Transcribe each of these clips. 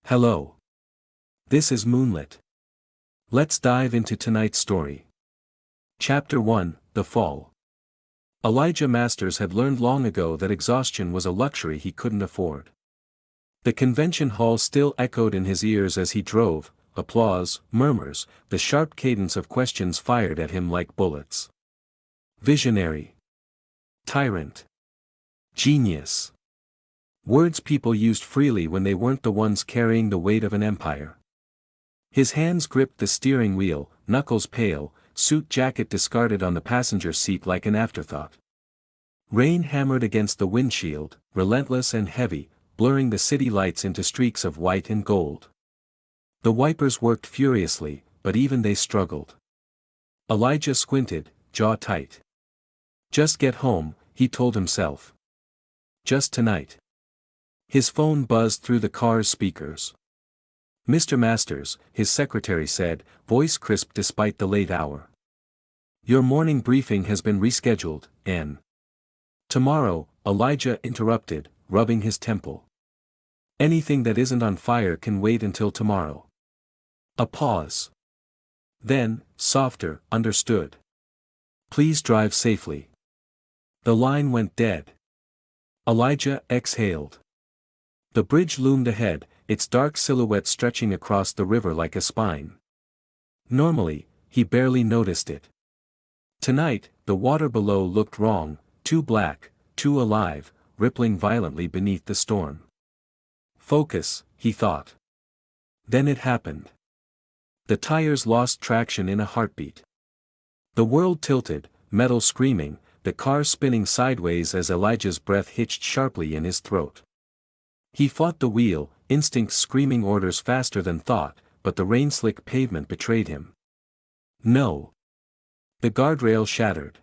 Hello. This is Moonlit. Let's dive into tonight's story. Chapter 1, The Fall. Elijah Masters had learned long ago that exhaustion was a luxury he couldn't afford. The convention hall still echoed in his ears as he drove, applause, murmurs, the sharp cadence of questions fired at him like bullets. Visionary. Tyrant. Genius. Words people used freely when they weren't the ones carrying the weight of an empire. His hands gripped the steering wheel, knuckles pale, suit jacket discarded on the passenger seat like an afterthought. Rain hammered against the windshield, relentless and heavy, blurring the city lights into streaks of white and gold. The wipers worked furiously, but even they struggled. Elijah squinted, jaw tight. Just get home, he told himself. Just tonight. His phone buzzed through the car's speakers. Mr. Masters, his secretary said, voice crisp despite the late hour. Your morning briefing has been rescheduled, N. Tomorrow, Elijah interrupted, rubbing his temple. Anything that isn't on fire can wait until tomorrow. A pause. Then, softer, understood. Please drive safely. The line went dead. Elijah exhaled. The bridge loomed ahead, its dark silhouette stretching across the river like a spine. Normally, he barely noticed it. Tonight, the water below looked wrong, too black, too alive, rippling violently beneath the storm. Focus, he thought. Then it happened. The tires lost traction in a heartbeat. The world tilted, metal screaming, the car spinning sideways as Elijah's breath hitched sharply in his throat. He fought the wheel, instinct screaming orders faster than thought, but the rain-slick pavement betrayed him. No. The guardrail shattered.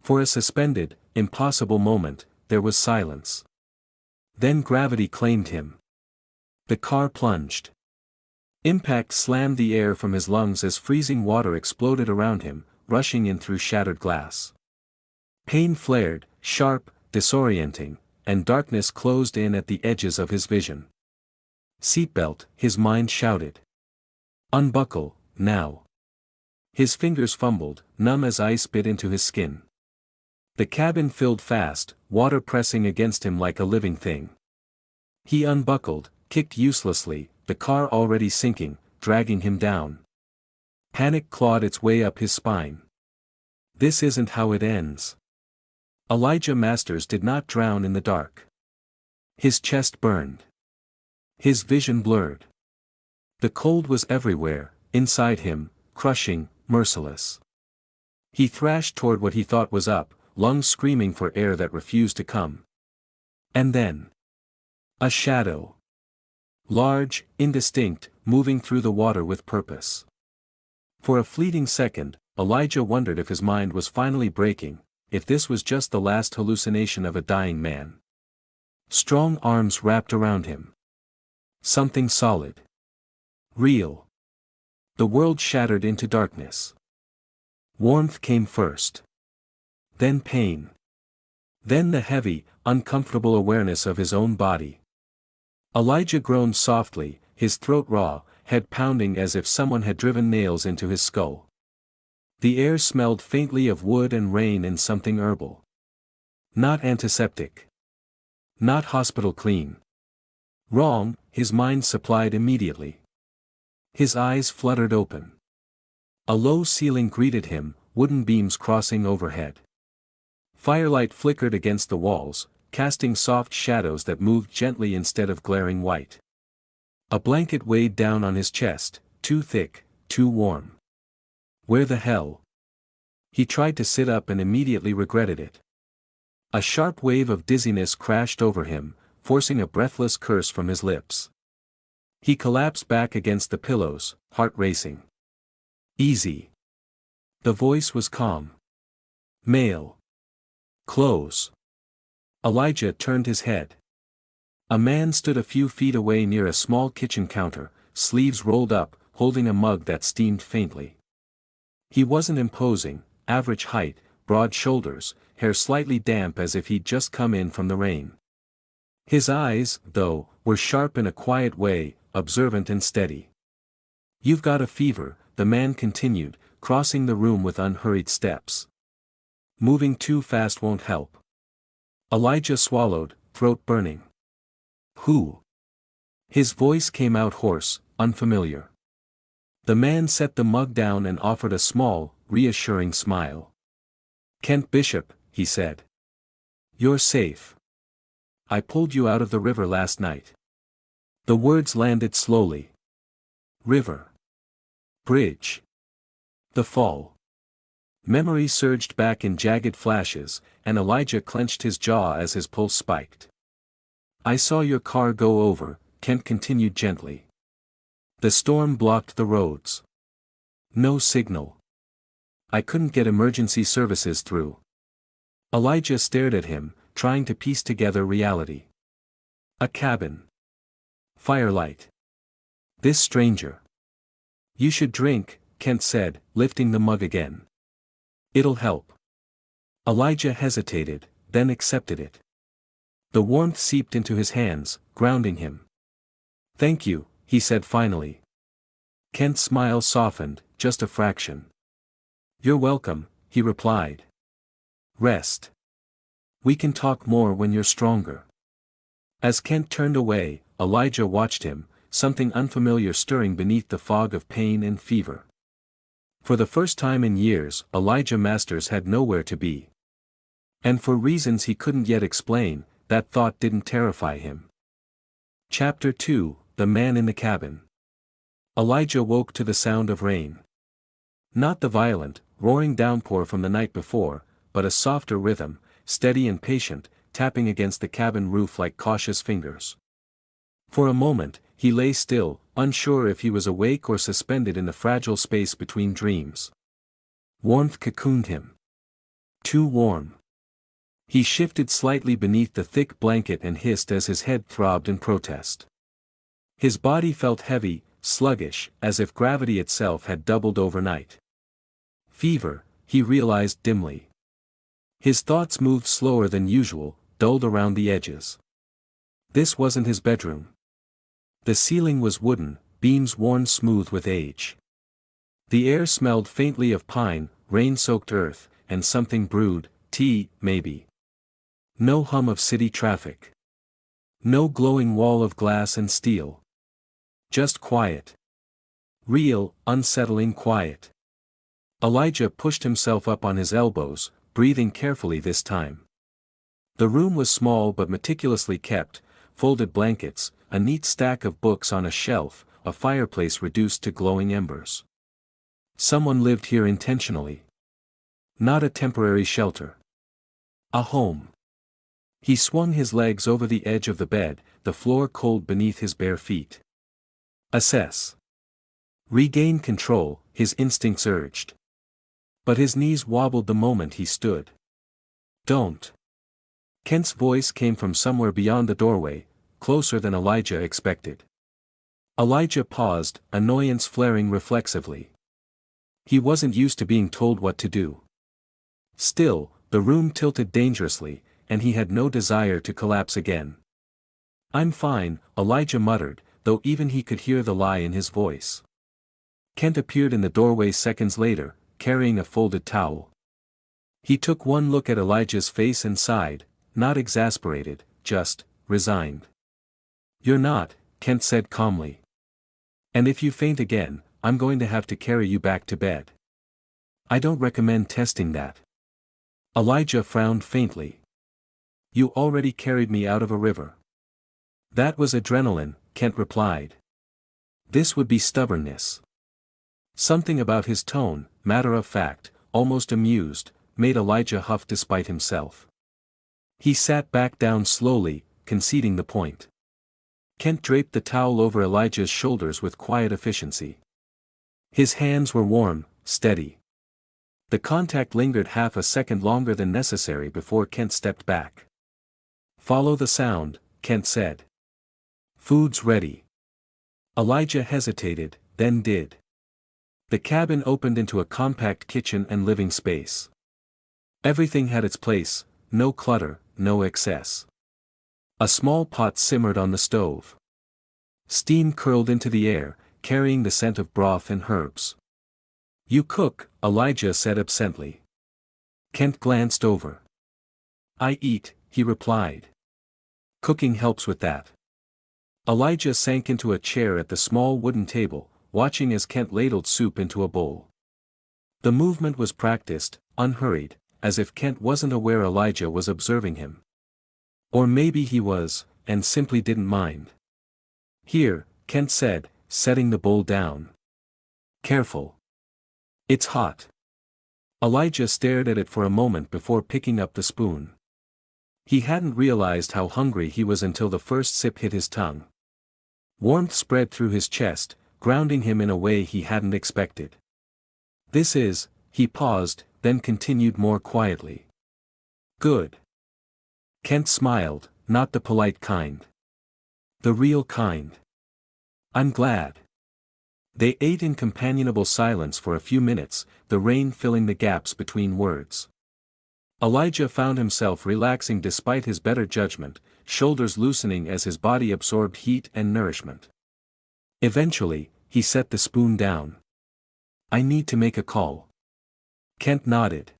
For a suspended, impossible moment, there was silence. Then gravity claimed him. The car plunged. Impact slammed the air from his lungs as freezing water exploded around him, rushing in through shattered glass. Pain flared, sharp, disorienting, and darkness closed in at the edges of his vision. Seatbelt, his mind shouted. Unbuckle, now. His fingers fumbled, numb as ice bit into his skin. The cabin filled fast, water pressing against him like a living thing. He unbuckled, kicked uselessly, the car already sinking, dragging him down. Panic clawed its way up his spine. This isn't how it ends. Elijah Masters did not drown in the dark. His chest burned. His vision blurred. The cold was everywhere, inside him, crushing, merciless. He thrashed toward what he thought was up, lungs screaming for air that refused to come. And then. A shadow. Large, indistinct, moving through the water with purpose. For a fleeting second, Elijah wondered if his mind was finally breaking, if this was just the last hallucination of a dying man. Strong arms wrapped around him. Something solid. Real. The world shattered into darkness. Warmth came first. Then pain. Then the heavy, uncomfortable awareness of his own body. Elijah groaned softly, his throat raw, head pounding as if someone had driven nails into his skull. The air smelled faintly of wood and rain and something herbal. Not antiseptic. Not hospital clean. Wrong, his mind supplied immediately. His eyes fluttered open. A low ceiling greeted him, wooden beams crossing overhead. Firelight flickered against the walls, casting soft shadows that moved gently instead of glaring white. A blanket weighed down on his chest, too thick, too warm. Where the hell? He tried to sit up and immediately regretted it. A sharp wave of dizziness crashed over him, forcing a breathless curse from his lips. He collapsed back against the pillows, heart racing. Easy. The voice was calm. Mail. Clothes. Elijah turned his head. A man stood a few feet away near a small kitchen counter, sleeves rolled up, holding a mug that steamed faintly. He wasn't imposing, average height, broad shoulders, hair slightly damp as if he'd just come in from the rain. His eyes, though, were sharp in a quiet way, observant and steady. "You've got a fever," the man continued, crossing the room with unhurried steps. "Moving too fast won't help." Elijah swallowed, throat burning. "Who?" His voice came out hoarse, unfamiliar. The man set the mug down and offered a small, reassuring smile. "Kent Bishop," he said. "You're safe. I pulled you out of the river last night." The words landed slowly. River. Bridge. The fall. Memory surged back in jagged flashes, and Elijah clenched his jaw as his pulse spiked. "I saw your car go over," Kent continued gently. "The storm blocked the roads. No signal. I couldn't get emergency services through." Elijah stared at him, trying to piece together reality. A cabin. Firelight. This stranger. "You should drink," Kent said, lifting the mug again. "It'll help." Elijah hesitated, then accepted it. The warmth seeped into his hands, grounding him. "Thank you," he said finally. Kent's smile softened, just a fraction. "You're welcome," he replied. "Rest. We can talk more when you're stronger." As Kent turned away, Elijah watched him, something unfamiliar stirring beneath the fog of pain and fever. For the first time in years, Elijah Masters had nowhere to be. And for reasons he couldn't yet explain, that thought didn't terrify him. Chapter 2, The Man in the Cabin. Elijah woke to the sound of rain. Not the violent, roaring downpour from the night before, but a softer rhythm, steady and patient, tapping against the cabin roof like cautious fingers. For a moment, he lay still, unsure if he was awake or suspended in the fragile space between dreams. Warmth cocooned him. Too warm. He shifted slightly beneath the thick blanket and hissed as his head throbbed in protest. His body felt heavy, sluggish, as if gravity itself had doubled overnight. Fever, he realized dimly. His thoughts moved slower than usual, dulled around the edges. This wasn't his bedroom. The ceiling was wooden, beams worn smooth with age. The air smelled faintly of pine, rain-soaked earth, and something brewed, tea, maybe. No hum of city traffic. No glowing wall of glass and steel. Just quiet. Real, unsettling quiet. Elijah pushed himself up on his elbows, breathing carefully this time. The room was small but meticulously kept, folded blankets, a neat stack of books on a shelf, a fireplace reduced to glowing embers. Someone lived here intentionally. Not a temporary shelter. A home. He swung his legs over the edge of the bed, the floor cold beneath his bare feet. Assess. Regain control, his instincts urged. But his knees wobbled the moment he stood. "Don't." Kent's voice came from somewhere beyond the doorway, closer than Elijah expected. Elijah paused, annoyance flaring reflexively. He wasn't used to being told what to do. Still, the room tilted dangerously, and he had no desire to collapse again. "I'm fine," Elijah muttered, though even he could hear the lie in his voice. Kent appeared in the doorway seconds later, carrying a folded towel. He took one look at Elijah's face and sighed, not exasperated, just resigned. "You're not," Kent said calmly. "And if you faint again, I'm going to have to carry you back to bed. I don't recommend testing that." Elijah frowned faintly. "You already carried me out of a river." "That was adrenaline," Kent replied. This would be stubbornness. Something about his tone, matter of fact, almost amused, made Elijah huff despite himself. He sat back down slowly, conceding the point. Kent draped the towel over Elijah's shoulders with quiet efficiency. His hands were warm, steady. The contact lingered half a second longer than necessary before Kent stepped back. "Follow the sound," Kent said. "Food's ready." Elijah hesitated, then did. The cabin opened into a compact kitchen and living space. Everything had its place, no clutter, no excess. A small pot simmered on the stove. Steam curled into the air, carrying the scent of broth and herbs. "You cook," Elijah said absently. Kent glanced over. "I eat," he replied. "Cooking helps with that." Elijah sank into a chair at the small wooden table, watching as Kent ladled soup into a bowl. The movement was practiced, unhurried, as if Kent wasn't aware Elijah was observing him. Or maybe he was, and simply didn't mind. "Here," Kent said, setting the bowl down. "Careful. It's hot." Elijah stared at it for a moment before picking up the spoon. He hadn't realized how hungry he was until the first sip hit his tongue. Warmth spread through his chest, grounding him in a way he hadn't expected. "This is," he paused, then continued more quietly. "Good." Kent smiled, not the polite kind. "The real kind. I'm glad." They ate in companionable silence for a few minutes, the rain filling the gaps between words. Elijah found himself relaxing despite his better judgment, shoulders loosening as his body absorbed heat and nourishment. Eventually, he set the spoon down. "I need to make a call." Kent nodded.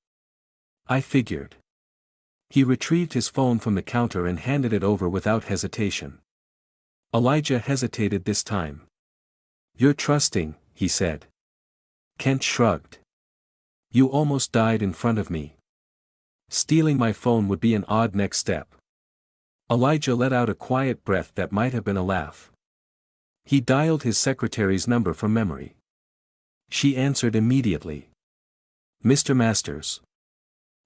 "I figured." He retrieved his phone from the counter and handed it over without hesitation. Elijah hesitated this time. "You're trusting," he said. Kent shrugged. "You almost died in front of me. Stealing my phone would be an odd next step." Elijah let out a quiet breath that might have been a laugh. He dialed his secretary's number from memory. She answered immediately. "Mr. Masters."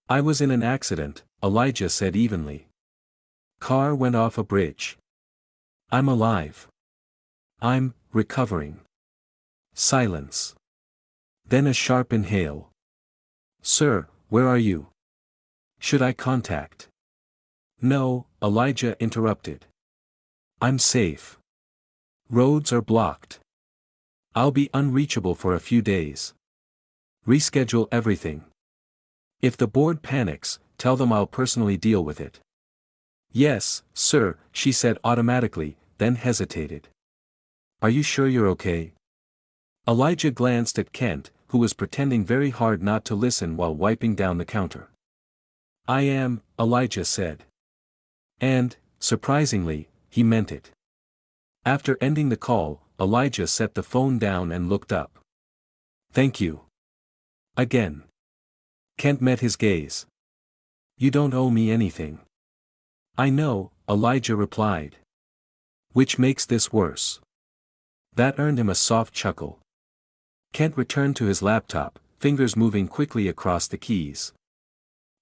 "I was in an accident," Elijah said evenly. "Car went off a bridge. I'm alive. I'm recovering." Silence. Then a sharp inhale. "Sir, where are you? Should I contact?" "No," Elijah interrupted. "I'm safe. Roads are blocked. I'll be unreachable for a few days. Reschedule everything. If the board panics, tell them I'll personally deal with it." "Yes, sir," she said automatically, then hesitated. "Are you sure you're okay?" Elijah glanced at Kent, who was pretending very hard not to listen while wiping down the counter. "I am," Elijah said. And, surprisingly, he meant it. After ending the call, Elijah set the phone down and looked up. "Thank you." Again. Kent met his gaze. "You don't owe me anything." "I know," Elijah replied. "Which makes this worse." That earned him a soft chuckle. Kent returned to his laptop, fingers moving quickly across the keys.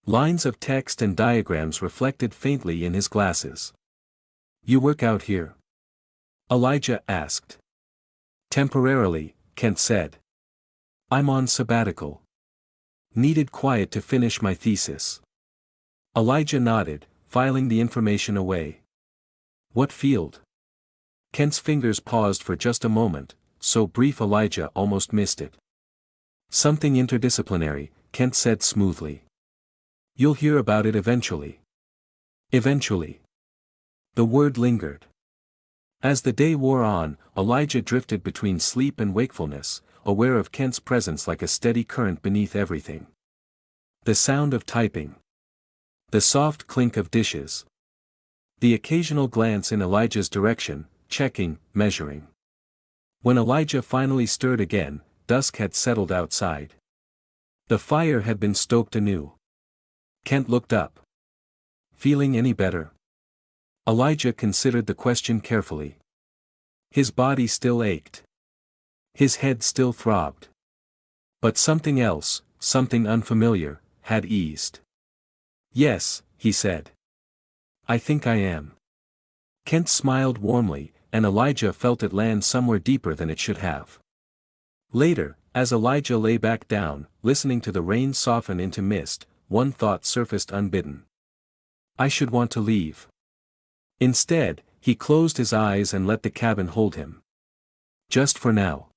Lines of text and diagrams reflected faintly in his glasses. "You work out here?" Elijah asked. "Temporarily," Kent said. "I'm on sabbatical. Needed quiet to finish my thesis." Elijah nodded, filing the information away. "What field?" Kent's fingers paused for just a moment, so brief Elijah almost missed it. "Something interdisciplinary," Kent said smoothly. "You'll hear about it eventually." Eventually. The word lingered. As the day wore on, Elijah drifted between sleep and wakefulness, aware of Kent's presence like a steady current beneath everything. The sound of typing. The soft clink of dishes. The occasional glance in Elijah's direction, checking, measuring. When Elijah finally stirred again, dusk had settled outside. The fire had been stoked anew. Kent looked up. "Feeling any better?" Elijah considered the question carefully. His body still ached. His head still throbbed. But something else, something unfamiliar, had eased. "Yes," he said. "I think I am." Kent smiled warmly, and Elijah felt it land somewhere deeper than it should have. Later, as Elijah lay back down, listening to the rain soften into mist, one thought surfaced unbidden. "I should want to leave." Instead, he closed his eyes and let the cabin hold him. Just for now.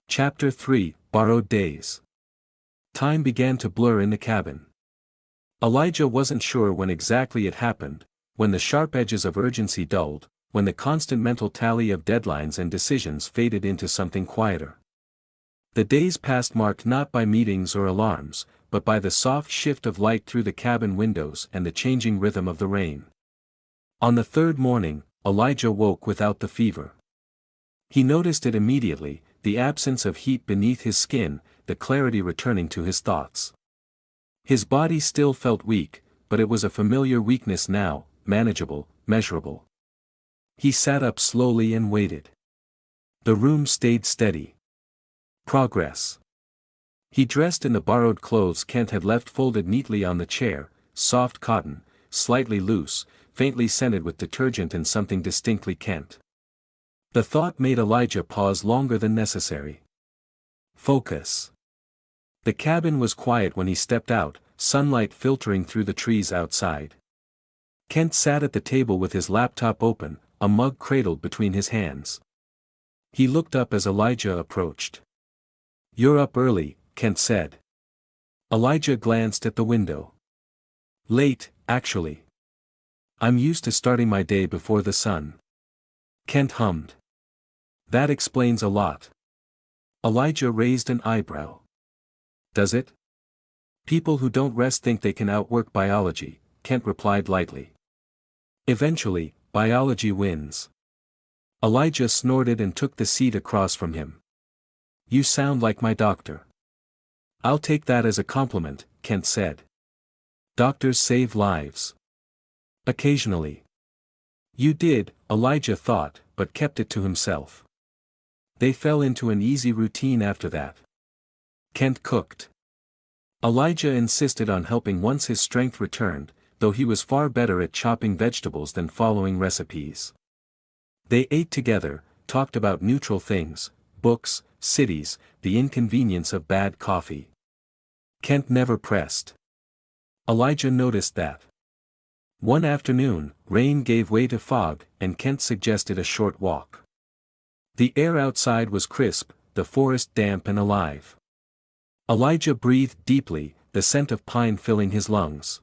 Chapter 3, Borrowed Days. Time began to blur in the cabin. Elijah wasn't sure when exactly it happened, when the sharp edges of urgency dulled, when the constant mental tally of deadlines and decisions faded into something quieter. The days passed marked not by meetings or alarms, but by the soft shift of light through the cabin windows and the changing rhythm of the rain. On the third morning, Elijah woke without the fever. He noticed it immediately, the absence of heat beneath his skin, the clarity returning to his thoughts. His body still felt weak, but it was a familiar weakness now, manageable, measurable. He sat up slowly and waited. The room stayed steady. Progress. He dressed in the borrowed clothes Kent had left folded neatly on the chair, soft cotton, slightly loose, faintly scented with detergent and something distinctly Kent. The thought made Elijah pause longer than necessary. Focus. The cabin was quiet when he stepped out, sunlight filtering through the trees outside. Kent sat at the table with his laptop open, a mug cradled between his hands. He looked up as Elijah approached. "You're up early," Kent said. Elijah glanced at the window. "Late, actually. I'm used to starting my day before the sun." Kent hummed. "That explains a lot." Elijah raised an eyebrow. "Does it?" "People who don't rest think they can outwork biology," Kent replied lightly. "Eventually, biology wins." Elijah snorted and took the seat across from him. "You sound like my doctor." "I'll take that as a compliment," Kent said. "Doctors save lives." "Occasionally." "You did," Elijah thought, but kept it to himself. They fell into an easy routine after that. Kent cooked. Elijah insisted on helping once his strength returned, though he was far better at chopping vegetables than following recipes. They ate together, talked about neutral things, books, cities, the inconvenience of bad coffee. Kent never pressed. Elijah noticed that. One afternoon, rain gave way to fog, and Kent suggested a short walk. The air outside was crisp, the forest damp and alive. Elijah breathed deeply, the scent of pine filling his lungs.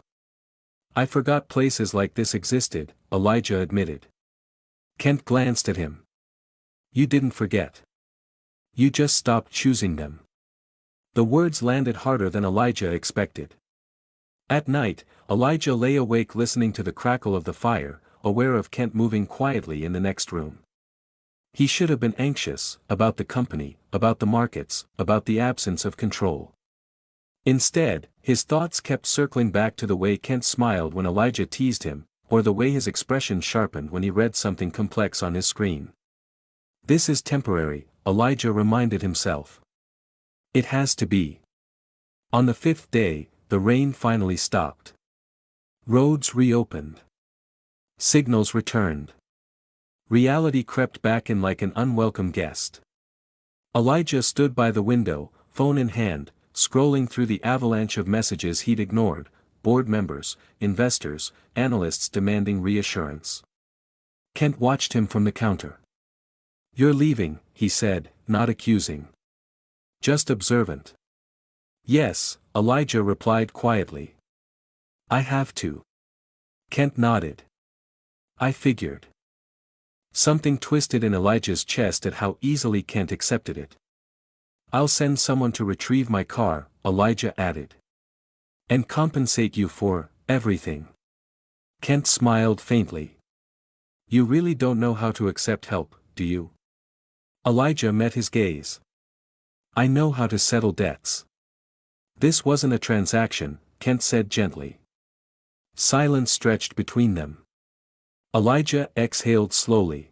"I forgot places like this existed," Elijah admitted. Kent glanced at him. "You didn't forget. You just stopped choosing them." The words landed harder than Elijah expected. At night, Elijah lay awake listening to the crackle of the fire, aware of Kent moving quietly in the next room. He should have been anxious, about the company, about the markets, about the absence of control. Instead, his thoughts kept circling back to the way Kent smiled when Elijah teased him, or the way his expression sharpened when he read something complex on his screen. "This is temporary," Elijah reminded himself. "It has to be." On the fifth day, the rain finally stopped. Roads reopened. Signals returned. Reality crept back in like an unwelcome guest. Elijah stood by the window, phone in hand, scrolling through the avalanche of messages he'd ignored, board members, investors, analysts demanding reassurance. Kent watched him from the counter. "You're leaving," he said, not accusing. Just observant. "Yes," Elijah replied quietly. "I have to." Kent nodded. "I figured." Something twisted in Elijah's chest at how easily Kent accepted it. "I'll send someone to retrieve my car," Elijah added. "And compensate you for everything." Kent smiled faintly. "You really don't know how to accept help, do you?" Elijah met his gaze. "I know how to settle debts." "This wasn't a transaction," Kent said gently. Silence stretched between them. Elijah exhaled slowly.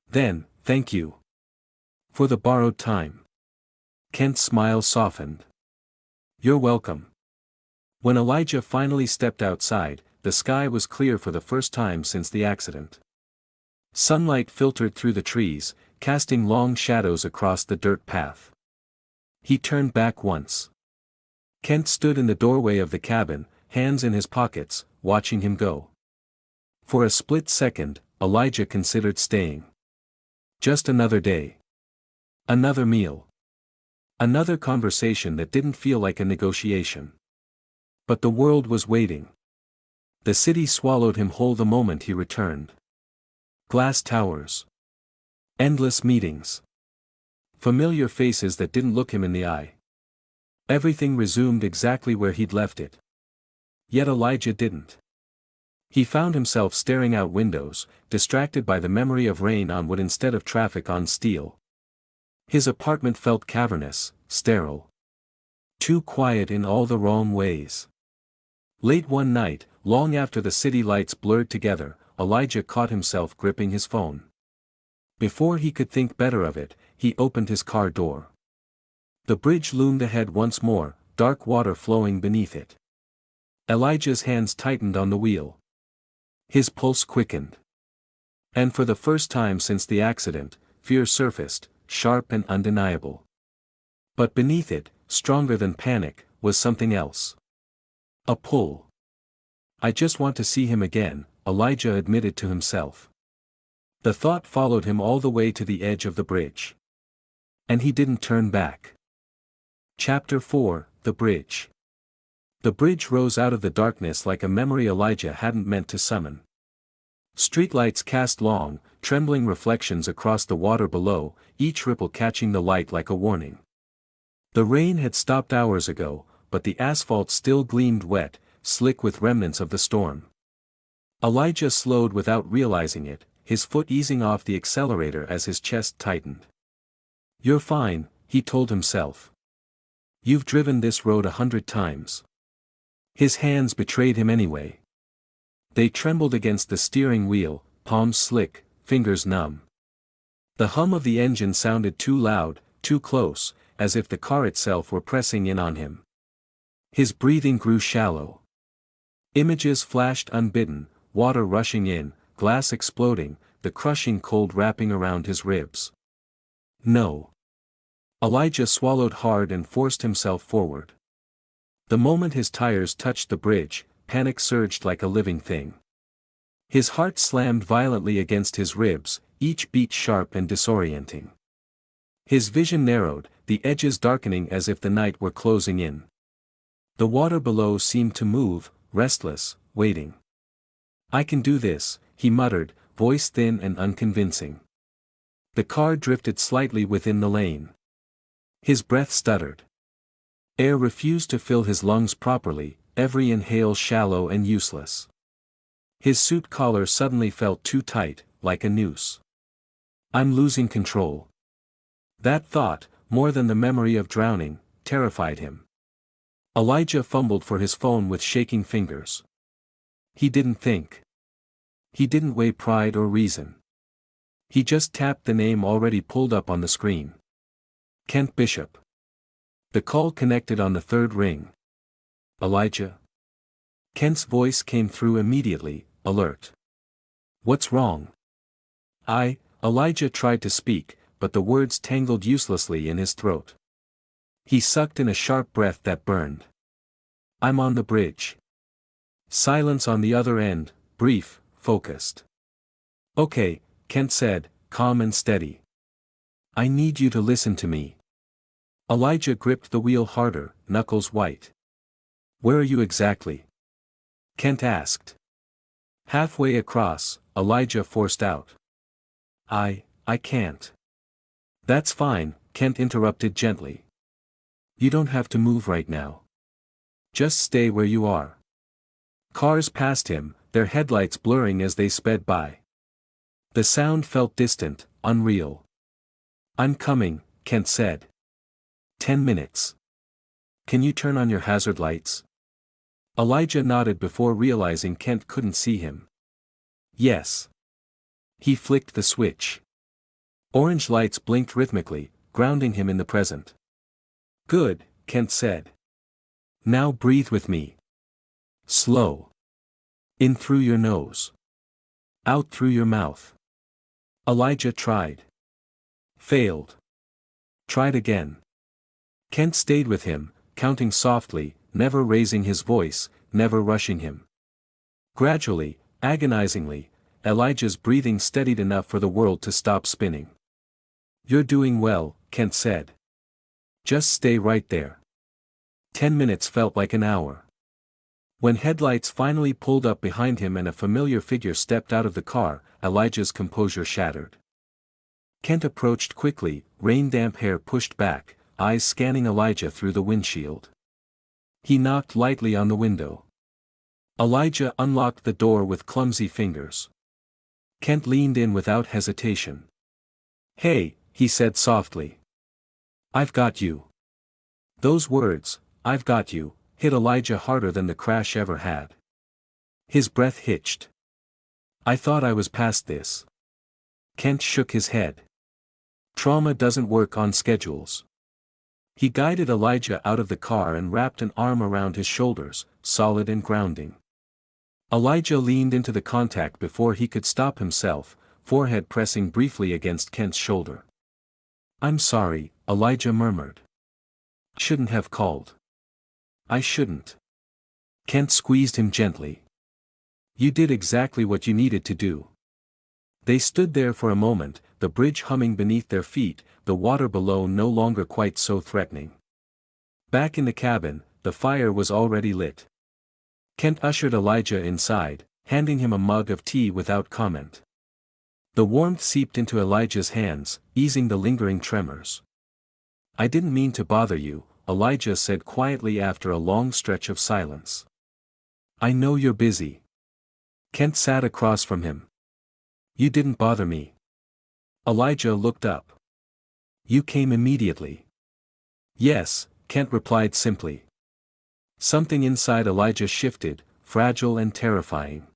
Then, "Thank you. For the borrowed time." Kent's smile softened. "You're welcome." When Elijah finally stepped outside, the sky was clear for the first time since the accident. Sunlight filtered through the trees, casting long shadows across the dirt path. He turned back once. Kent stood in the doorway of the cabin, hands in his pockets, watching him go. For a split second, Elijah considered staying. Just another day. Another meal. Another conversation that didn't feel like a negotiation. But the world was waiting. The city swallowed him whole the moment he returned. Glass towers. Endless meetings. Familiar faces that didn't look him in the eye. Everything resumed exactly where he'd left it. Yet Elijah didn't. He found himself staring out windows, distracted by the memory of rain on wood instead of traffic on steel. His apartment felt cavernous, sterile. Too quiet in all the wrong ways. Late one night, long after the city lights blurred together, Elijah caught himself gripping his phone. Before he could think better of it, he opened his car door. The bridge loomed ahead once more, dark water flowing beneath it. Elijah's hands tightened on the wheel. His pulse quickened. And for the first time since the accident, fear surfaced, sharp and undeniable. But beneath it, stronger than panic, was something else. A pull. I just want to see him again, Elijah admitted to himself. The thought followed him all the way to the edge of the bridge. And he didn't turn back. Chapter 4, The Bridge. The bridge rose out of the darkness like a memory Elijah hadn't meant to summon. Streetlights cast long, trembling reflections across the water below, each ripple catching the light like a warning. The rain had stopped hours ago, but the asphalt still gleamed wet, slick with remnants of the storm. Elijah slowed without realizing it, his foot easing off the accelerator as his chest tightened. "You're fine," he told himself. "You've driven this road 100 times." His hands betrayed him anyway. They trembled against the steering wheel, palms slick, fingers numb. The hum of the engine sounded too loud, too close, as if the car itself were pressing in on him. His breathing grew shallow. Images flashed unbidden, water rushing in, glass exploding, the crushing cold wrapping around his ribs. No. Elijah swallowed hard and forced himself forward. The moment his tires touched the bridge, panic surged like a living thing. His heart slammed violently against his ribs, each beat sharp and disorienting. His vision narrowed, the edges darkening as if the night were closing in. The water below seemed to move, restless, waiting. "I can do this," he muttered, voice thin and unconvincing. The car drifted slightly within the lane. His breath stuttered. Air refused to fill his lungs properly, every inhale shallow and useless. His suit collar suddenly felt too tight, like a noose. "I'm losing control." That thought, more than the memory of drowning, terrified him. Elijah fumbled for his phone with shaking fingers. He didn't think. He didn't weigh pride or reason. He just tapped the name already pulled up on the screen. Kent Bishop. The call connected on the third ring. "Elijah?" Kent's voice came through immediately, alert. "What's wrong?" Elijah tried to speak, but the words tangled uselessly in his throat. He sucked in a sharp breath that burned. "I'm on the bridge." Silence on the other end, brief, focused. "Okay," Kent said, calm and steady. "I need you to listen to me." Elijah gripped the wheel harder, knuckles white. "Where are you exactly?" Kent asked. Halfway across, Elijah forced out. I can't." "That's fine," Kent interrupted gently. "You don't have to move right now. Just stay where you are." Cars passed him, their headlights blurring as they sped by. The sound felt distant, unreal. "I'm coming," Kent said. 10 minutes. "Can you turn on your hazard lights?" Elijah nodded before realizing Kent couldn't see him. "Yes." He flicked the switch. Orange lights blinked rhythmically, grounding him in the present. "Good," Kent said. "Now breathe with me. Slow. In through your nose. Out through your mouth." Elijah tried. Failed. Tried again. Kent stayed with him, counting softly, never raising his voice, never rushing him. Gradually, agonizingly, Elijah's breathing steadied enough for the world to stop spinning. "You're doing well," Kent said. "Just stay right there." 10 minutes felt like an hour. When headlights finally pulled up behind him and a familiar figure stepped out of the car, Elijah's composure shattered. Kent approached quickly, rain-damp hair pushed back, eyes scanning Elijah through the windshield. He knocked lightly on the window. Elijah unlocked the door with clumsy fingers. Kent leaned in without hesitation. "Hey," he said softly. "I've got you." Those words, "I've got you," hit Elijah harder than the crash ever had. His breath hitched. "I thought I was past this." Kent shook his head. "Trauma doesn't work on schedules." He guided Elijah out of the car and wrapped an arm around his shoulders, solid and grounding. Elijah leaned into the contact before he could stop himself, forehead pressing briefly against Kent's shoulder. "I'm sorry," Elijah murmured. "Shouldn't have called." "I shouldn't." Kent squeezed him gently. "You did exactly what you needed to do." They stood there for a moment, the bridge humming beneath their feet, the water below no longer quite so threatening. Back in the cabin, the fire was already lit. Kent ushered Elijah inside, handing him a mug of tea without comment. The warmth seeped into Elijah's hands, easing the lingering tremors. "I didn't mean to bother you," Elijah said quietly after a long stretch of silence. "I know you're busy." Kent sat across from him. "You didn't bother me." Elijah looked up. "You came immediately." "Yes," Kent replied simply. Something inside Elijah shifted, fragile and terrifying.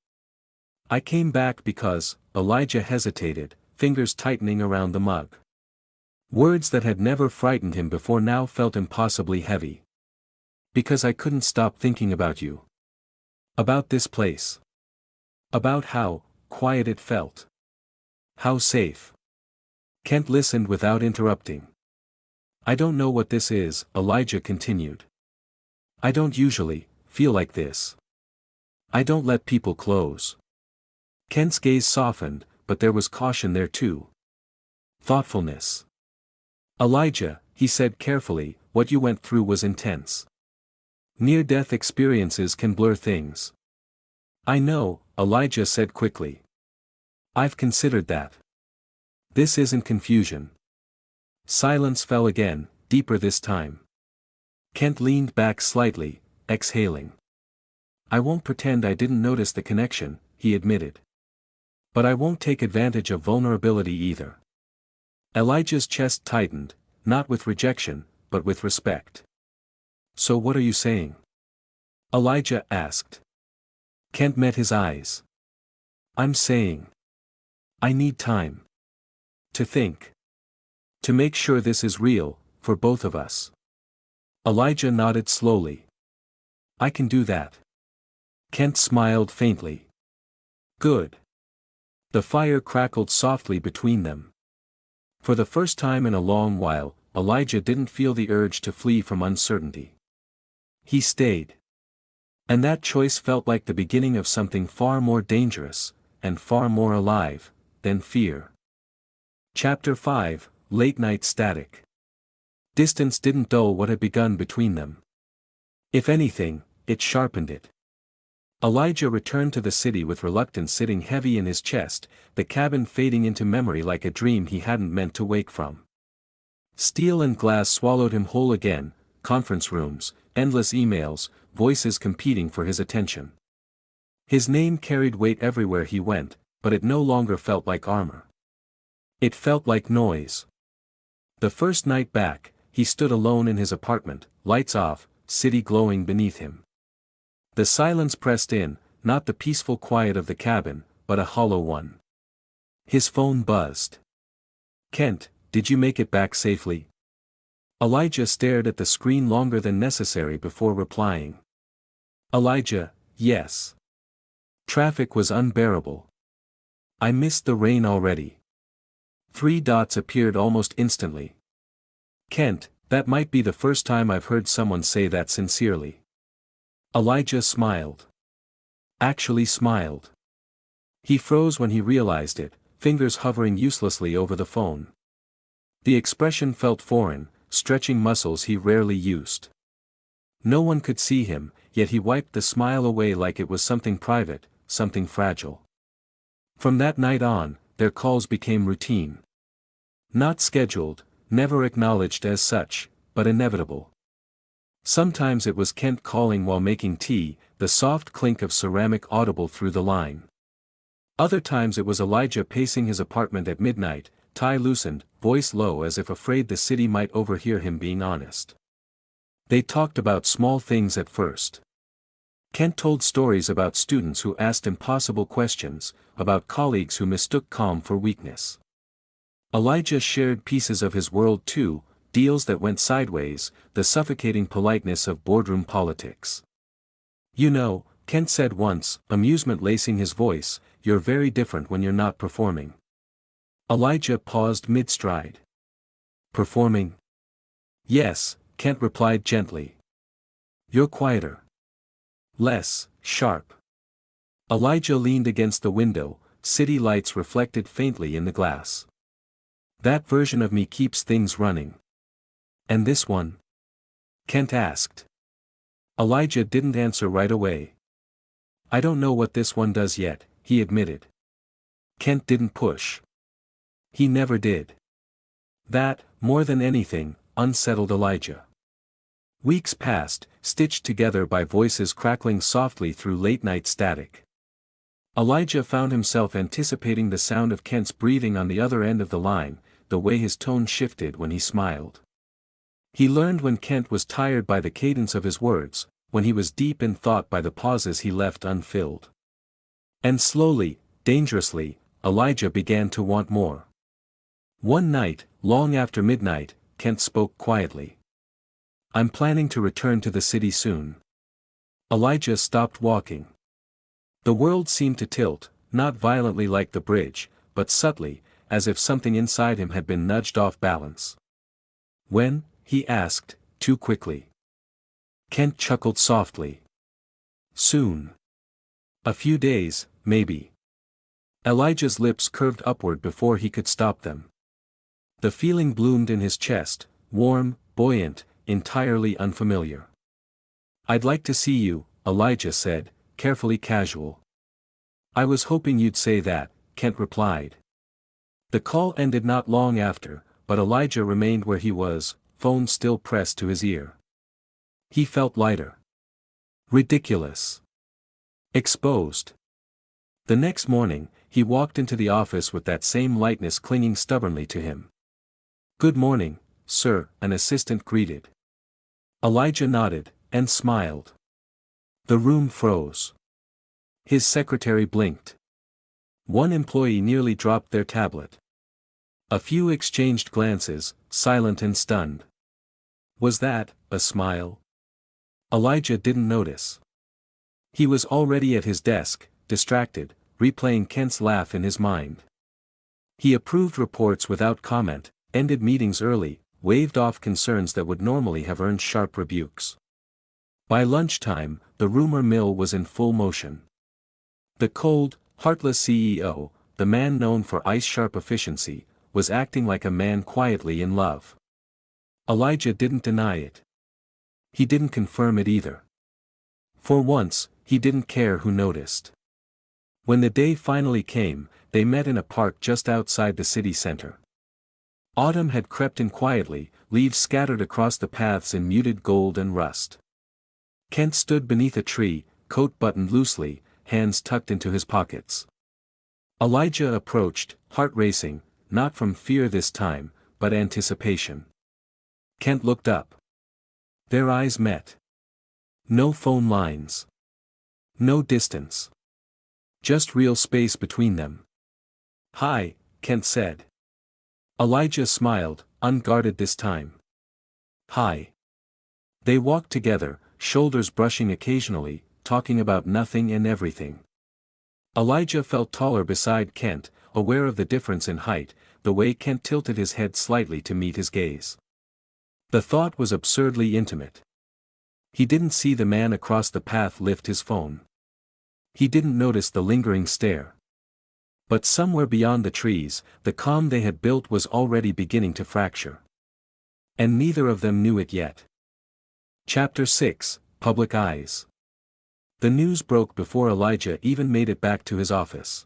"I came back because," Elijah hesitated, fingers tightening around the mug. Words that had never frightened him before now felt impossibly heavy. "Because I couldn't stop thinking about you. About this place. About how quiet it felt. How safe." Kent listened without interrupting. "I don't know what this is," Elijah continued. "I don't usually feel like this. I don't let people close." Kent's gaze softened, but there was caution there too. Thoughtfulness. "Elijah," he said carefully, "what you went through was intense. Near-death experiences can blur things." "I know," Elijah said quickly. "I've considered that. This isn't confusion." Silence fell again, deeper this time. Kent leaned back slightly, exhaling. "I won't pretend I didn't notice the connection," he admitted. "But I won't take advantage of vulnerability either." Elijah's chest tightened, not with rejection, but with respect. "So what are you saying?" Elijah asked. Kent met his eyes. "I'm saying I need time. To think. To make sure this is real, for both of us." Elijah nodded slowly. "I can do that." Kent smiled faintly. "Good." The fire crackled softly between them. For the first time in a long while, Elijah didn't feel the urge to flee from uncertainty. He stayed. And that choice felt like the beginning of something far more dangerous, and far more alive, than fear. Chapter 5, Late Night Static. Distance didn't dull what had begun between them. If anything, it sharpened it. Elijah returned to the city with reluctance sitting heavy in his chest, the cabin fading into memory like a dream he hadn't meant to wake from. Steel and glass swallowed him whole again, conference rooms, endless emails, voices competing for his attention. His name carried weight everywhere he went, but it no longer felt like armor. It felt like noise. The first night back, he stood alone in his apartment, lights off, city glowing beneath him. The silence pressed in, not the peaceful quiet of the cabin, but a hollow one. His phone buzzed. "Kent, did you make it back safely?" Elijah stared at the screen longer than necessary before replying. "Elijah, yes. Traffic was unbearable. I missed the rain already." 3 dots appeared almost instantly. "Kent, that might be the first time I've heard someone say that sincerely." Elijah smiled. Actually smiled. He froze when he realized it, fingers hovering uselessly over the phone. The expression felt foreign, stretching muscles he rarely used. No one could see him, yet he wiped the smile away like it was something private, something fragile. From that night on, their calls became routine. Not scheduled, never acknowledged as such, but inevitable. Sometimes it was Kent calling while making tea, the soft clink of ceramic audible through the line. Other times it was Elijah pacing his apartment at midnight, tie loosened, voice low as if afraid the city might overhear him being honest. They talked about small things at first. Kent told stories about students who asked impossible questions, about colleagues who mistook calm for weakness. Elijah shared pieces of his world too, deals that went sideways, the suffocating politeness of boardroom politics. You know, Kent said once, amusement lacing his voice, you're very different when you're not performing. Elijah paused mid-stride. Performing? Yes, Kent replied gently. You're quieter. Less sharp. Elijah leaned against the window, city lights reflected faintly in the glass. That version of me keeps things running. And this one? Kent asked. Elijah didn't answer right away. I don't know what this one does yet, he admitted. Kent didn't push. He never did. That, more than anything, unsettled Elijah. Weeks passed, stitched together by voices crackling softly through late-night static. Elijah found himself anticipating the sound of Kent's breathing on the other end of the line, the way his tone shifted when he smiled. He learned when Kent was tired by the cadence of his words, when he was deep in thought by the pauses he left unfilled. And slowly, dangerously, Elijah began to want more. One night, long after midnight, Kent spoke quietly. I'm planning to return to the city soon. Elijah stopped walking. The world seemed to tilt, not violently like the bridge, but subtly, as if something inside him had been nudged off balance. When? He asked, too quickly. Kent chuckled softly. Soon. A few days, maybe. Elijah's lips curved upward before he could stop them. The feeling bloomed in his chest, warm, buoyant, entirely unfamiliar. I'd like to see you, Elijah said, carefully casual. I was hoping you'd say that, Kent replied. The call ended not long after, but Elijah remained where he was, phone still pressed to his ear. He felt lighter. Ridiculous. Exposed. The next morning, he walked into the office with that same lightness clinging stubbornly to him. Good morning, sir, an assistant greeted. Elijah nodded, and smiled. The room froze. His secretary blinked. One employee nearly dropped their tablet. A few exchanged glances, silent and stunned. Was that a smile? Elijah didn't notice. He was already at his desk, distracted, replaying Kent's laugh in his mind. He approved reports without comment, ended meetings early, waved off concerns that would normally have earned sharp rebukes. By lunchtime, the rumor mill was in full motion. The cold, heartless CEO, the man known for ice-sharp efficiency, was acting like a man quietly in love. Elijah didn't deny it. He didn't confirm it either. For once, he didn't care who noticed. When the day finally came, they met in a park just outside the city center. Autumn had crept in quietly, leaves scattered across the paths in muted gold and rust. Kent stood beneath a tree, coat buttoned loosely, hands tucked into his pockets. Elijah approached, heart racing, not from fear this time, but anticipation. Kent looked up. Their eyes met. No phone lines. No distance. Just real space between them. Hi, Kent said. Elijah smiled, unguarded this time. Hi. They walked together, shoulders brushing occasionally, talking about nothing and everything. Elijah felt taller beside Kent, aware of the difference in height, the way Kent tilted his head slightly to meet his gaze. The thought was absurdly intimate. He didn't see the man across the path lift his phone. He didn't notice the lingering stare. But somewhere beyond the trees, the calm they had built was already beginning to fracture. And neither of them knew it yet. Chapter 6, Public Eyes. The news broke before Elijah even made it back to his office.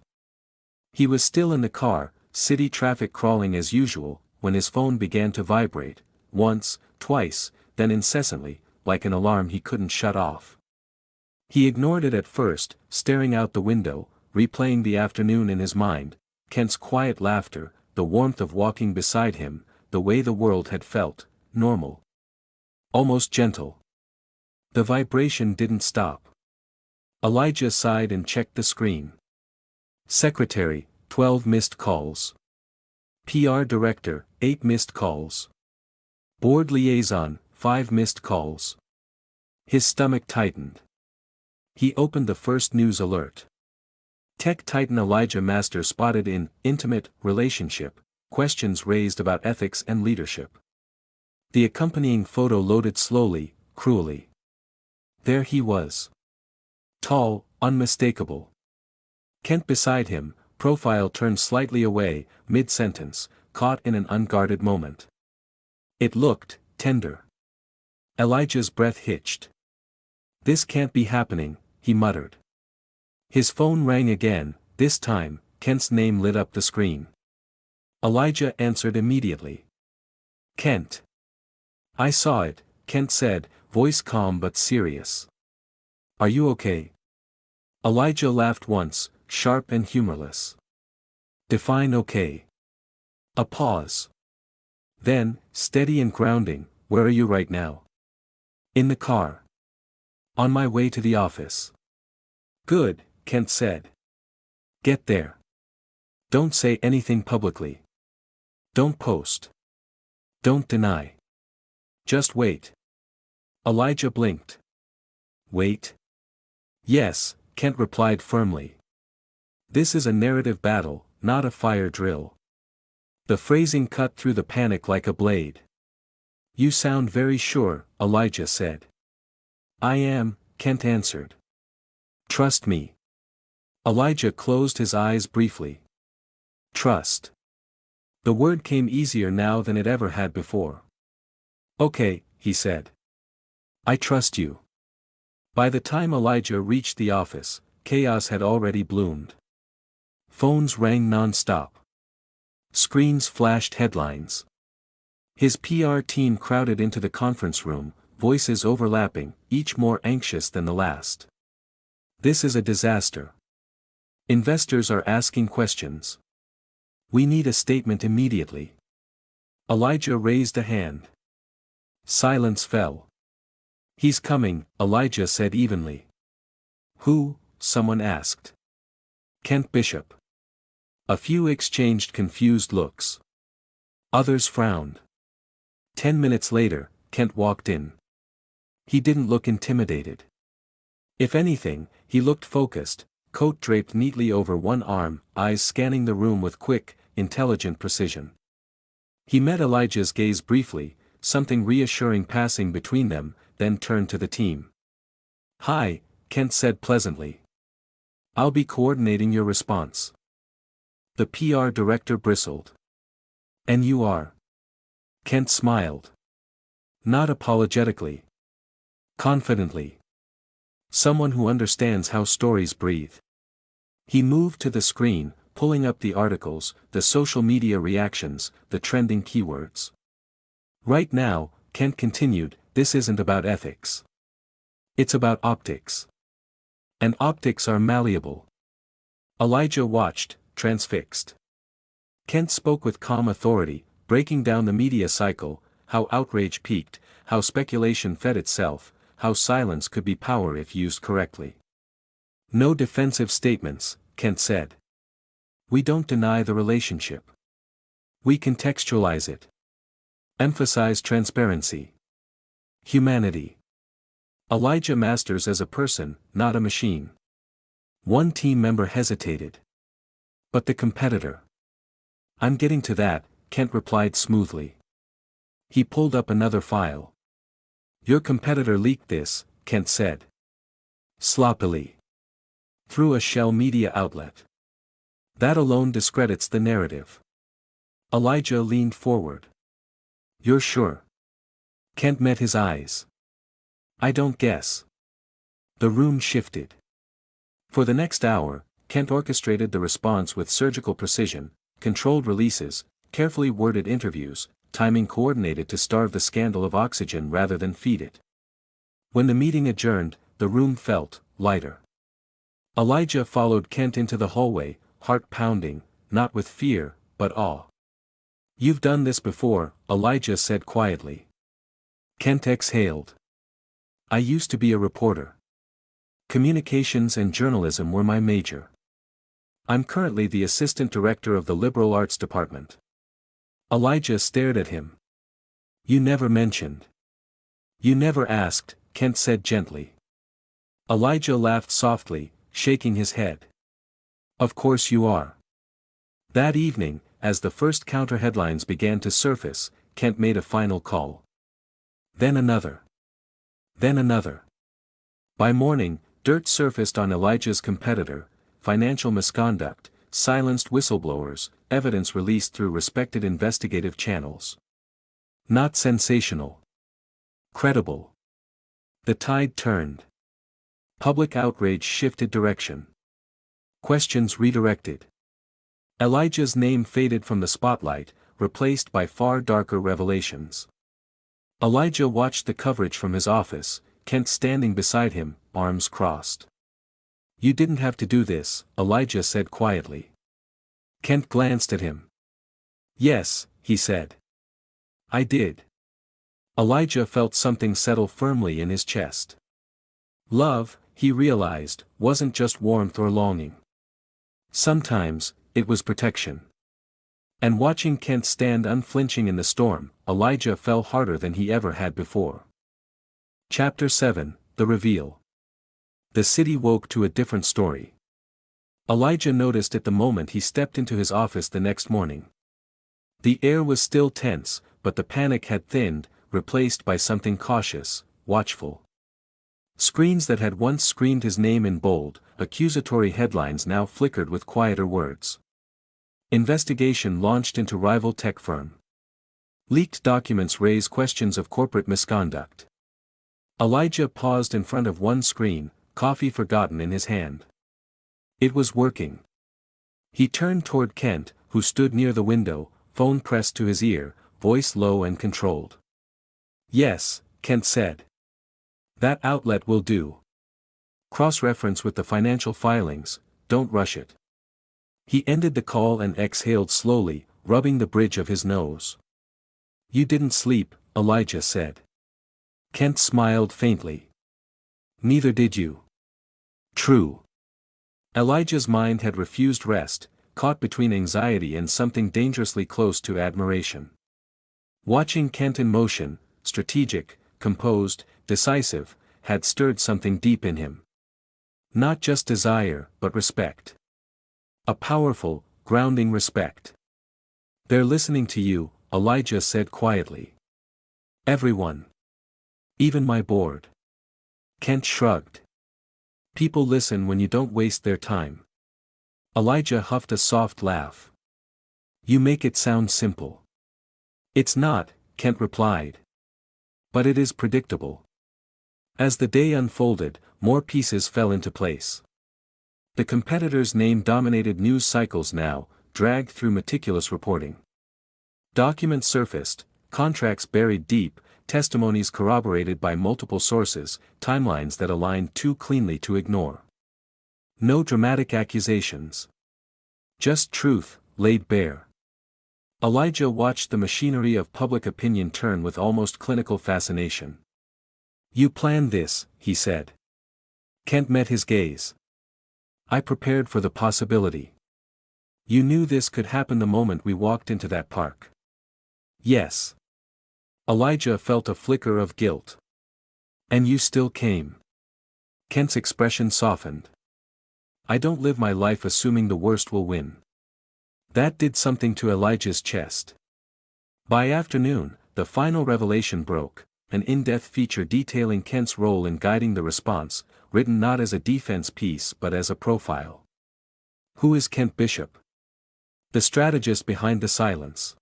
He was still in the car, city traffic crawling as usual, when his phone began to vibrate, once, twice, then incessantly, like an alarm he couldn't shut off. He ignored it at first, staring out the window, replaying the afternoon in his mind, Kent's quiet laughter, the warmth of walking beside him, the way the world had felt, normal. Almost gentle. The vibration didn't stop. Elijah sighed and checked the screen. Secretary, 12 missed calls. PR Director, 8 missed calls. Board Liaison, 5 missed calls. His stomach tightened. He opened the first news alert. Tech titan Elijah Masters spotted in intimate relationship, questions raised about ethics and leadership. The accompanying photo loaded slowly, cruelly. There he was. Tall, unmistakable. Kent beside him, profile turned slightly away, mid-sentence, caught in an unguarded moment. It looked tender. Elijah's breath hitched. This can't be happening, he muttered. His phone rang again, this time, Kent's name lit up the screen. Elijah answered immediately. Kent. I saw it, Kent said, voice calm but serious. Are you okay? Elijah laughed once, sharp and humorless. Define okay. A pause. Then, steady and grounding, where are you right now? In the car. On my way to the office. Good, Kent said. Get there. Don't say anything publicly. Don't post. Don't deny. Just wait. Elijah blinked. Wait? Yes, Kent replied firmly. This is a narrative battle, not a fire drill. The phrasing cut through the panic like a blade. You sound very sure, Elijah said. I am, Kent answered. Trust me. Elijah closed his eyes briefly. Trust. The word came easier now than it ever had before. Okay, he said. I trust you. By the time Elijah reached the office, chaos had already bloomed. Phones rang non-stop. Screens flashed headlines. His PR team crowded into the conference room, voices overlapping, each more anxious than the last. This is a disaster. Investors are asking questions. We need a statement immediately. Elijah raised a hand. Silence fell. He's coming, Elijah said evenly. Who? Someone asked. Kent Bishop. A few exchanged confused looks. Others frowned. 10 minutes later, Kent walked in. He didn't look intimidated. If anything, he looked focused, coat draped neatly over one arm, eyes scanning the room with quick, intelligent precision. He met Elijah's gaze briefly, something reassuring passing between them, then turned to the team. Hi, Kent said pleasantly. I'll be coordinating your response. The PR director bristled. And you are? Kent smiled. Not apologetically. Confidently. Someone who understands how stories breathe. He moved to the screen, pulling up the articles, the social media reactions, the trending keywords. Right now, Kent continued, this isn't about ethics. It's about optics. And optics are malleable. Elijah watched, transfixed. Kent spoke with calm authority, breaking down the media cycle, how outrage peaked, how speculation fed itself, how silence could be power if used correctly. No defensive statements, Kent said. We don't deny the relationship. We contextualize it. Emphasize transparency. Humanity. Elijah Masters as a person, not a machine. One team member hesitated. But the competitor. I'm getting to that, Kent replied smoothly. He pulled up another file. Your competitor leaked this, Kent said. Sloppily. Through a shell media outlet. That alone discredits the narrative. Elijah leaned forward. You're sure? Kent met his eyes. I don't guess. The room shifted. For the next hour, Kent orchestrated the response with surgical precision, controlled releases, carefully worded interviews, timing coordinated to starve the scandal of oxygen rather than feed it. When the meeting adjourned, the room felt lighter. Elijah followed Kent into the hallway, heart pounding, not with fear, but awe. "You've done this before," Elijah said quietly. Kent exhaled. "I used to be a reporter. Communications and journalism were my major. I'm currently the assistant director of the liberal arts department." Elijah stared at him. "You never mentioned. You never asked," Kent said gently. Elijah laughed softly, shaking his head. "Of course you are." That evening, as the first counter-headlines began to surface, Kent made a final call. Then another. Then another. By morning, dirt surfaced on Elijah's competitor: financial misconduct, silenced whistleblowers, evidence released through respected investigative channels. Not sensational. Credible. The tide turned. Public outrage shifted direction. Questions redirected. Elijah's name faded from the spotlight, replaced by far darker revelations. Elijah watched the coverage from his office, Kent standing beside him, arms crossed. "You didn't have to do this," Elijah said quietly. Kent glanced at him. "Yes," he said. "I did." Elijah felt something settle firmly in his chest. Love, he realized, wasn't just warmth or longing. Sometimes, it was protection. And watching Kent stand unflinching in the storm, Elijah fell harder than he ever had before. Chapter 7, The Reveal. The city woke to a different story. Elijah noticed it the moment he stepped into his office the next morning. The air was still tense, but the panic had thinned, replaced by something cautious, watchful. Screens that had once screamed his name in bold, accusatory headlines now flickered with quieter words. Investigation launched into rival tech firm. Leaked documents raise questions of corporate misconduct. Elijah paused in front of one screen, coffee forgotten in his hand. It was working. He turned toward Kent, who stood near the window, phone pressed to his ear, voice low and controlled. "Yes," Kent said. "That outlet will do. Cross-reference with the financial filings, don't rush it." He ended the call and exhaled slowly, rubbing the bridge of his nose. "You didn't sleep," Elijah said. Kent smiled faintly. "Neither did you." "True." Elijah's mind had refused rest, caught between anxiety and something dangerously close to admiration. Watching Kent in motion, strategic, composed, decisive, had stirred something deep in him. Not just desire, but respect. A powerful, grounding respect. "They're listening to you," Elijah said quietly. "Everyone. Even my board." Kent shrugged. "People listen when you don't waste their time." Elijah huffed a soft laugh. "You make it sound simple." "It's not," Kent replied. "But it is predictable." As the day unfolded, more pieces fell into place. The competitor's name dominated news cycles now, dragged through meticulous reporting. Documents surfaced, contracts buried deep, testimonies corroborated by multiple sources, timelines that aligned too cleanly to ignore. No dramatic accusations. Just truth, laid bare. Elijah watched the machinery of public opinion turn with almost clinical fascination. "You planned this," he said. Kent met his gaze. "I prepared for the possibility." "You knew this could happen the moment we walked into that park." "Yes." Elijah felt a flicker of guilt. "And you still came." Kent's expression softened. "I don't live my life assuming the worst will win." That did something to Elijah's chest. By afternoon, the final revelation broke, an in-depth feature detailing Kent's role in guiding the response, written not as a defense piece but as a profile. Who is Kent Bishop? The strategist behind the silence.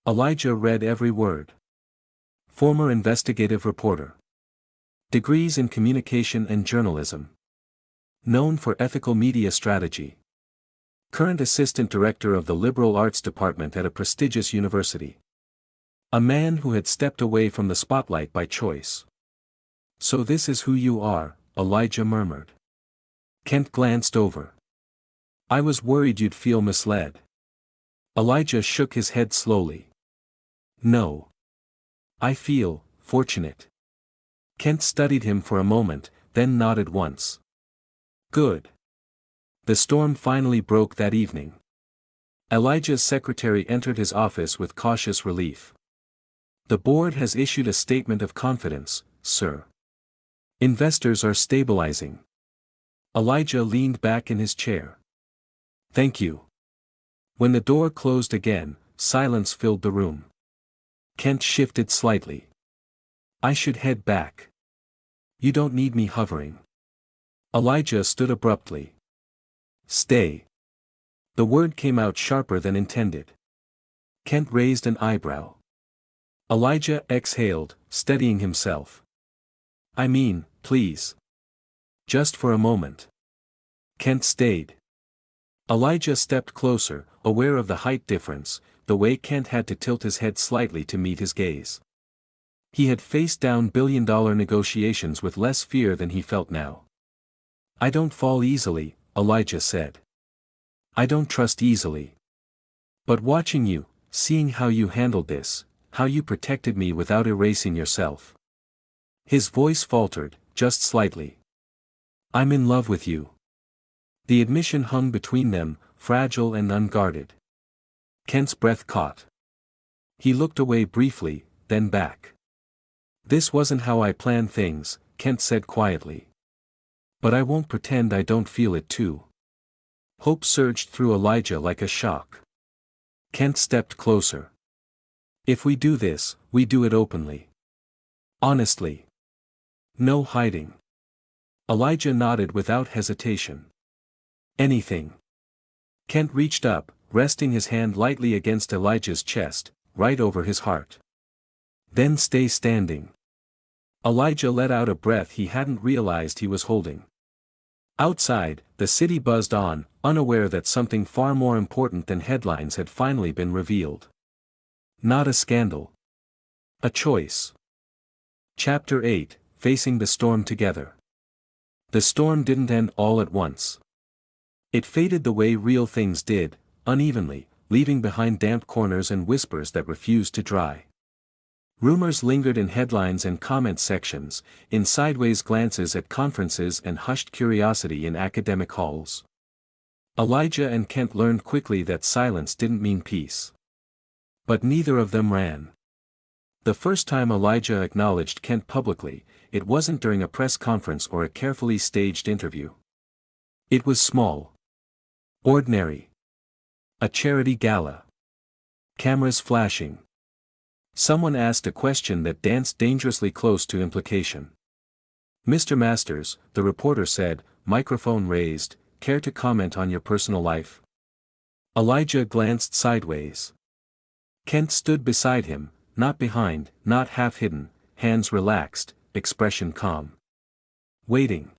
Elijah read every word. Former investigative reporter. Degrees in communication and journalism. Known for ethical media strategy. Current assistant director of the liberal arts department at a prestigious university. A man who had stepped away from the spotlight by choice. "So this is who you are," Elijah murmured. Kent glanced over. "I was worried you'd feel misled." Elijah shook his head slowly. "No. I feel fortunate." Kent studied him for a moment, then nodded once. "Good." The storm finally broke that evening. Elijah's secretary entered his office with cautious relief. "The board has issued a statement of confidence, sir. Investors are stabilizing." Elijah leaned back in his chair. "Thank you." When the door closed again, silence filled the room. Kent shifted slightly. "I should head back." "You don't need me hovering." Elijah stood abruptly. "Stay." The word came out sharper than intended. Kent raised an eyebrow. Elijah exhaled, steadying himself. "I mean, please. Just for a moment." Kent stayed. Elijah stepped closer, aware of the height difference, the way Kent had to tilt his head slightly to meet his gaze. He had faced down billion-dollar negotiations with less fear than he felt now. "I don't fall easily," Elijah said. "I don't trust easily. But watching you, seeing how you handled this, how you protected me without erasing yourself." His voice faltered, just slightly. "I'm in love with you." The admission hung between them, fragile and unguarded. Kent's breath caught. He looked away briefly, then back. "This wasn't how I planned things," Kent said quietly. "But I won't pretend I don't feel it too." Hope surged through Elijah like a shock. Kent stepped closer. "If we do this, we do it openly. Honestly. No hiding." Elijah nodded without hesitation. "Anything." Kent reached up, resting his hand lightly against Elijah's chest, right over his heart. "Then stay standing." Elijah let out a breath he hadn't realized he was holding. Outside, the city buzzed on, unaware that something far more important than headlines had finally been revealed. Not a scandal. A choice. Chapter 8, Facing the Storm Together. The storm didn't end all at once. It faded the way real things did, unevenly, leaving behind damp corners and whispers that refused to dry. Rumors lingered in headlines and comment sections, in sideways glances at conferences and hushed curiosity in academic halls. Elijah and Kent learned quickly that silence didn't mean peace. But neither of them ran. The first time Elijah acknowledged Kent publicly, it wasn't during a press conference or a carefully staged interview. It was small. Ordinary. A charity gala. Cameras flashing. Someone asked a question that danced dangerously close to implication. "Mr. Masters," the reporter said, microphone raised, "care to comment on your personal life?" Elijah glanced sideways. Kent stood beside him, not behind, not half-hidden, hands relaxed, expression calm. Waiting.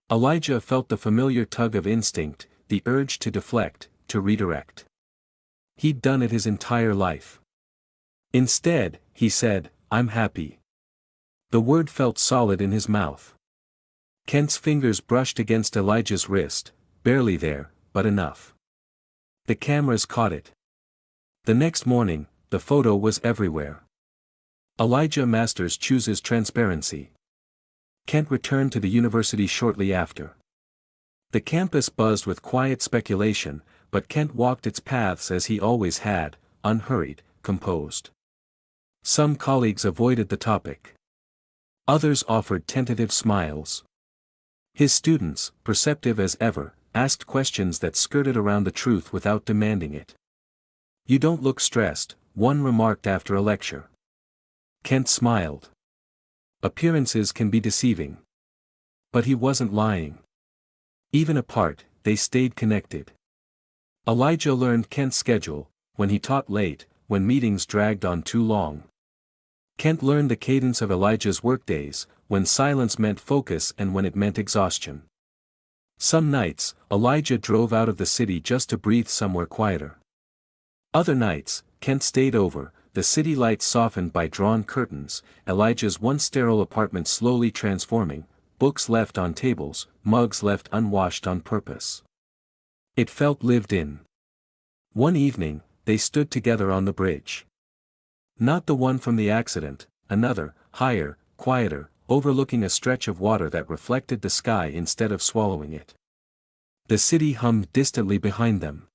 Elijah felt the familiar tug of instinct, the urge to deflect, to redirect. He'd done it his entire life. Instead, he said, "I'm happy." The word felt solid in his mouth. Kent's fingers brushed against Elijah's wrist, barely there, but enough. The cameras caught it. The next morning, the photo was everywhere. Elijah Masters chooses transparency. Kent returned to the university shortly after. The campus buzzed with quiet speculation, but Kent walked its paths as he always had, unhurried, composed. Some colleagues avoided the topic. Others offered tentative smiles. His students, perceptive as ever, asked questions that skirted around the truth without demanding it. "You don't look stressed," one remarked after a lecture. Kent smiled. Appearances can be deceiving. But he wasn't lying. Even apart, they stayed connected. Elijah learned Kent's schedule, when he taught late, when meetings dragged on too long. Kent learned the cadence of Elijah's workdays, when silence meant focus and when it meant exhaustion. Some nights, Elijah drove out of the city just to breathe somewhere quieter. Other nights, Kent stayed over, the city lights softened by drawn curtains, Elijah's once sterile apartment slowly transforming, books left on tables, mugs left unwashed on purpose. It felt lived in. One evening, they stood together on the bridge. Not the one from the accident, another, higher, quieter, overlooking a stretch of water that reflected the sky instead of swallowing it. The city hummed distantly behind them.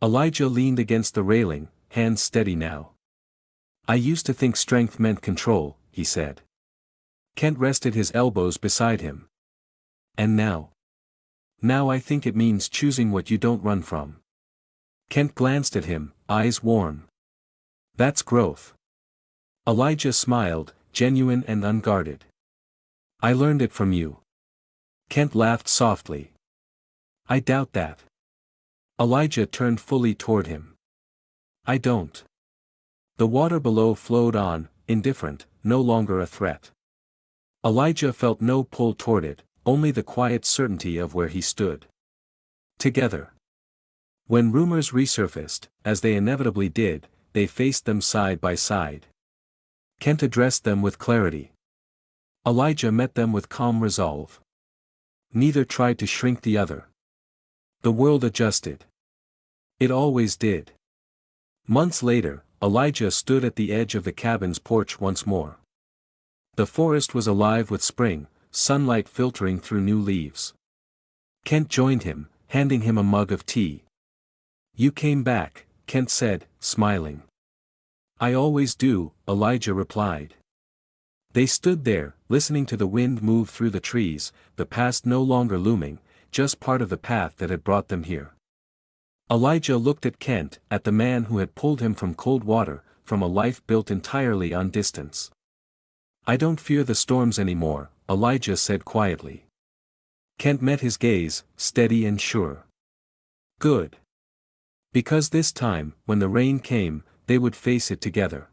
Elijah leaned against the railing, hands steady now. "I used to think strength meant control," he said. Kent rested his elbows beside him. "And now? Now I think it means choosing what you don't run from." Kent glanced at him, eyes warm. "That's growth." Elijah smiled, genuine and unguarded. "I learned it from you." Kent laughed softly. "I doubt that." Elijah turned fully toward him. "I don't." The water below flowed on, indifferent, no longer a threat. Elijah felt no pull toward it, only the quiet certainty of where he stood. Together. When rumors resurfaced, as they inevitably did, they faced them side by side. Kent addressed them with clarity. Elijah met them with calm resolve. Neither tried to shrink the other. The world adjusted. It always did. Months later, Elijah stood at the edge of the cabin's porch once more. The forest was alive with spring, sunlight filtering through new leaves. Kent joined him, handing him a mug of tea. "You came back," Kent said, smiling. "I always do," Elijah replied. They stood there, listening to the wind move through the trees, the past no longer looming, just part of the path that had brought them here. Elijah looked at Kent, at the man who had pulled him from cold water, from a life built entirely on distance. "I don't fear the storms anymore," Elijah said quietly. Kent met his gaze, steady and sure. "Good. Because this time, when the rain came, they would face it together."